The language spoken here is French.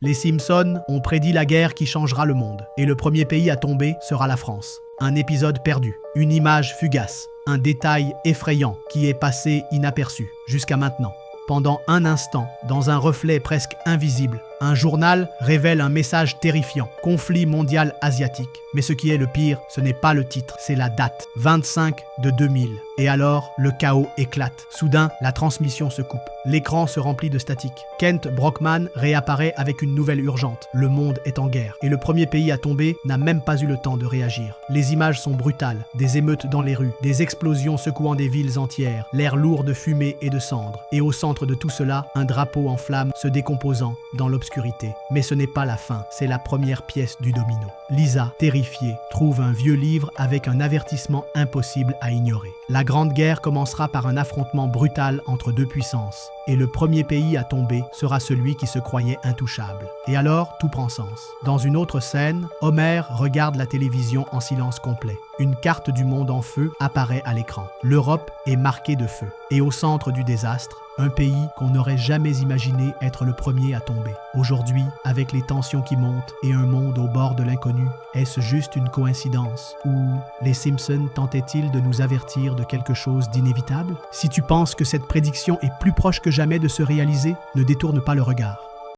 Les Simpsons ont prédit la guerre qui changera le monde. Et le premier pays à tomber sera la France. Un épisode perdu, une image fugace, un détail effrayant qui est passé inaperçu jusqu'à maintenant. Pendant un instant, dans un reflet presque invisible, un journal révèle un message terrifiant. Conflit mondial asiatique. Mais ce qui est le pire, ce n'est pas le titre, c'est la date. 25/2000. Et alors, le chaos éclate. Soudain, la transmission se coupe. L'écran se remplit de statique. Kent Brockman réapparaît avec une nouvelle urgente. Le monde est en guerre. Et le premier pays à tomber n'a même pas eu le temps de réagir. Les images sont brutales. Des émeutes dans les rues, des explosions secouant des villes entières, l'air lourd de fumée et de cendres. Et au centre de tout cela, un drapeau en flammes se décomposant dans l'obscurité. Mais ce n'est pas la fin, c'est la première pièce du domino. Lisa, terrifiée, trouve un vieux livre avec un avertissement impossible à ignorer. La Grande Guerre commencera par un affrontement brutal entre deux puissances. Et le premier pays à tomber sera celui qui se croyait intouchable. Et alors, tout prend sens. Dans une autre scène, Homer regarde la télévision en silence complet. Une carte du monde en feu apparaît à l'écran. L'Europe est marquée de feu. Et au centre du désastre, un pays qu'on n'aurait jamais imaginé être le premier à tomber. Aujourd'hui, avec les tensions qui montent et un monde au bord de l'inconnu, est-ce juste une coïncidence? Ou les Simpsons tentaient-ils de nous avertir de quelque chose d'inévitable? Si tu penses que cette prédiction est plus proche que jamais de se réaliser, ne détourne pas le regard.